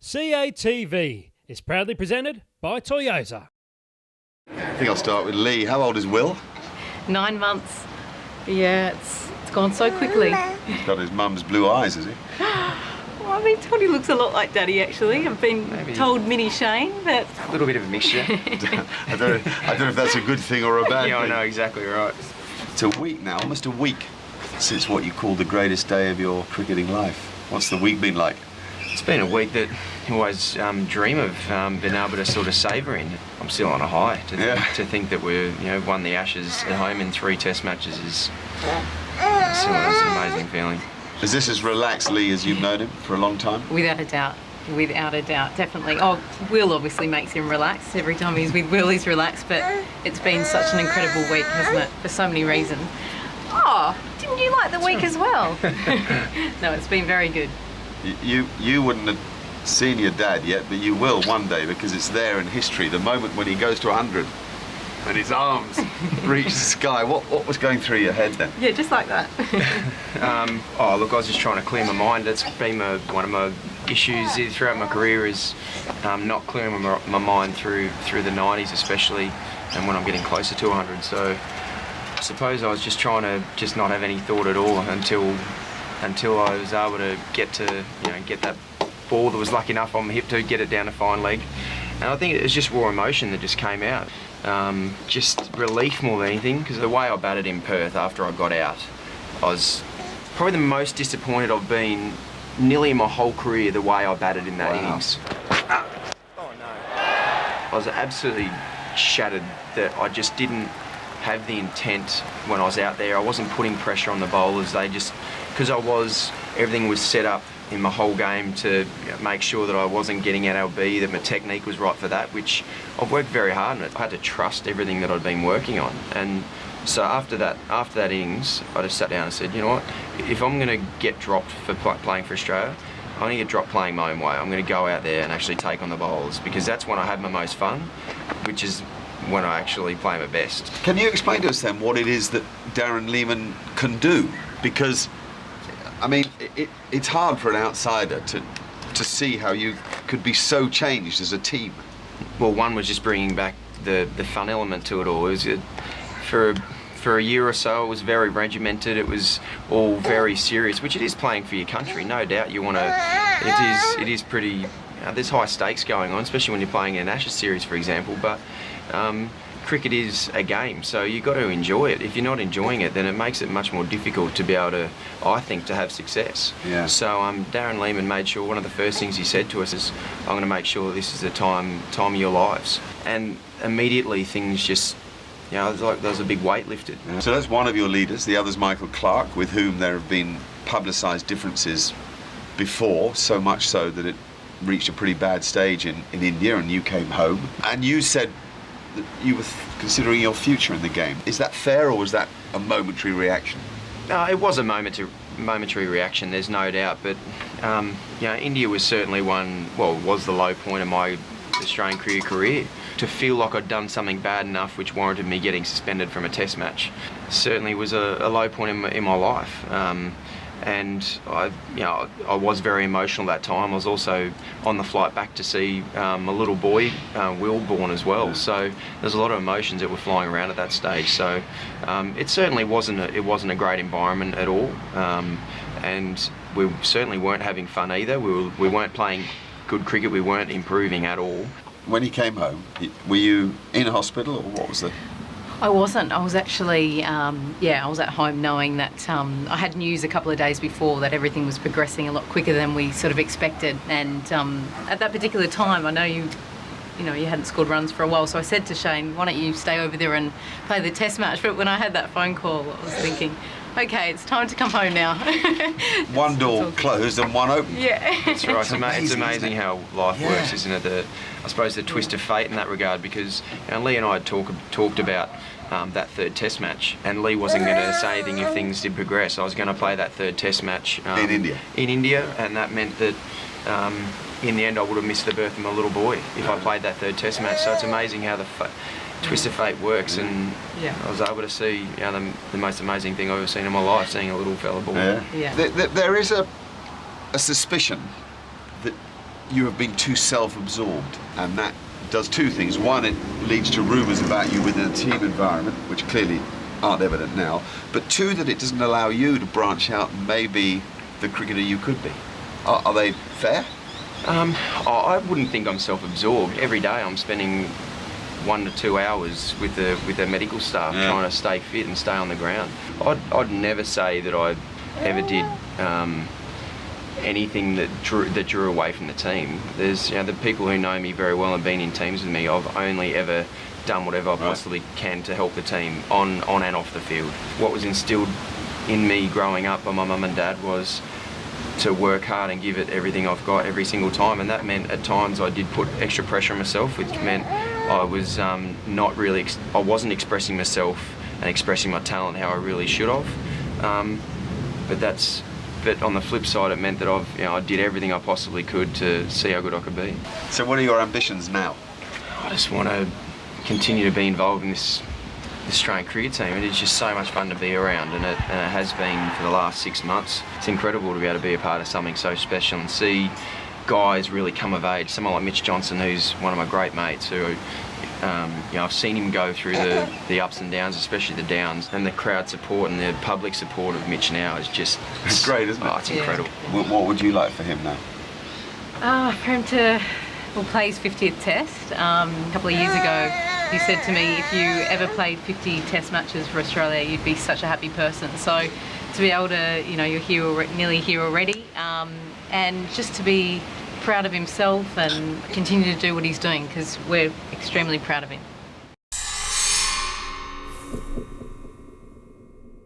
CATV is proudly presented by Toyota. I think I'll start with Lee. How old is Will? 9 months. Yeah, it's gone so quickly. He's got his mum's blue eyes, has he? Well, I've been told he looks a lot like Daddy, actually. I've been told Mini Shane, but... A little bit of a mixture. I don't know if that's a good thing or a bad thing. Yeah, I know, exactly right. It's a week now, almost a week, since what you call the greatest day of your cricketing life. What's the week been like? It's been a week that I always dream of being able to sort of savour in. I'm still on a high. To think that we've won the Ashes at home in 3 Test matches is still an amazing feeling. Is this as relaxed, Lee, as you've known him for a long time? Without a doubt. Without a doubt, definitely. Oh, Will obviously makes him relax. Every time he's with Will, he's relaxed, but it's been such an incredible week, hasn't it? For so many reasons. Oh, didn't you like the week as well? No, it's been very good. You wouldn't have seen your dad yet, but you will one day, because it's there in history. The moment when he goes to 100 and his arms reach the sky. What was going through your head then? Yeah, just like that. Oh, look, I was just trying to clear my mind. That's been one of my issues throughout my career is not clearing my mind through the 90s especially, and when I'm getting closer to 100. So I suppose I was just trying to just not have any thought at all until I was able to get that ball that was lucky enough on my hip to get it down to fine leg. And I think it was just raw emotion that just came out. Just relief more than anything, because the way I batted in Perth after I got out, I was probably the most disappointed I've been nearly my whole career, the way I batted in that innings. Oh no. I was absolutely shattered that I just didn't have the intent when I was out there. I wasn't putting pressure on the bowlers. They just, because everything was set up in my whole game to make sure that I wasn't getting LB, that my technique was right for that, which I've worked very hard on it. I had to trust everything that I'd been working on. And so after that innings, I just sat down and said, you know what, if I'm going to get dropped for playing for Australia, I'm going to get dropped playing my own way. I'm going to go out there and actually take on the bowlers, because that's when I have my most fun, which is when I actually play my best. Can you explain to us then what it is that Darren Lehmann can do? Because, I mean, it's hard for an outsider to see how you could be so changed as a team. Well, one was just bringing back the fun element to it all. It was for a year or so, it was very regimented. It was all very serious, which it is playing for your country, no doubt. You want to. It is pretty. There's high stakes going on, especially when you're playing in an Ashes series, for example. But cricket is a game, so you've got to enjoy it. If you're not enjoying it, then it makes it much more difficult to be able to, I think, to have success. Yeah. So Darren Lehmann made sure, one of the first things he said to us is, I'm going to make sure this is the time of your lives. And immediately things just, it was like there was a big weight lifted. Yeah. So that's one of your leaders. The other's Michael Clarke, with whom there have been publicised differences before, so much so that it reached a pretty bad stage in India, and you came home. And you said that you were considering your future in the game. Is that fair, or was that a momentary reaction? No, it was a momentary reaction, there's no doubt, but India was certainly was the low point of my Australian career. To feel like I'd done something bad enough which warranted me getting suspended from a test match certainly was a low point in my life. And I was very emotional that time. I was also on the flight back to see a little boy, Will, born as well. So there's a lot of emotions that were flying around at that stage. So it certainly wasn't a great environment at all. And we certainly weren't having fun either. We weren't playing good cricket. We weren't improving at all. When you came home, were you in a hospital, or what was the... I wasn't. I was actually, I was at home knowing that I had news a couple of days before that everything was progressing a lot quicker than we sort of expected. And at that particular time, I know you hadn't scored runs for a while, so I said to Shane, why don't you stay over there and play the test match? But when I had that phone call, I was thinking, okay, it's time to come home now. One door closed and one open. Yeah. That's right. It's amazing how life works, isn't it? I suppose the twist of fate in that regard, because Lee and I had talked about that 3rd test match, and Lee wasn't going to say anything if things did progress. I was going to play that 3rd test match in India, and that meant that in the end I would have missed the birth of my little boy if I played that 3rd test match. So it's amazing how the twist of fate works, and I was able to see the most amazing thing I've ever seen in my life, seeing a little fella born. There is a suspicion that you have been too self-absorbed, and that does two things. One, it leads to rumours about you within a team environment, which clearly aren't evident now. But two, that it doesn't allow you to branch out and maybe the cricketer you could be. Are they fair? I wouldn't think I'm self-absorbed. Every day I'm spending 1 to 2 hours with the medical staff trying to stay fit and stay on the ground. I'd never say that I ever did anything that drew away from the team. There's the people who know me very well and been in teams with me. I've only ever done whatever I possibly can to help the team on and off the field. What was instilled in me growing up by my mum and dad was to work hard and give it everything I've got every single time, and that meant at times I did put extra pressure on myself, which meant I was I wasn't expressing myself and expressing my talent how I really should have. But on the flip side, it meant that I did everything I possibly could to see how good I could be. So what are your ambitions now? I just want to continue to be involved in this Australian cricket team. It is just so much fun to be around, and it has been for the last 6 months. It's incredible to be able to be a part of something so special and see guys really come of age. Someone like Mitch Johnson, who's one of my great mates, who I've seen him go through the ups and downs, especially the downs, and the crowd support and the public support of Mitch now is just It's great, isn't it? Oh, it's incredible. What would you like for him now? For him to play his 50th test. A couple of years ago, he said to me, if you ever played 50 test matches for Australia, you'd be such a happy person. So to be able to, you're here, nearly here already, and just to be proud of himself and continue to do what he's doing, because we're extremely proud of him.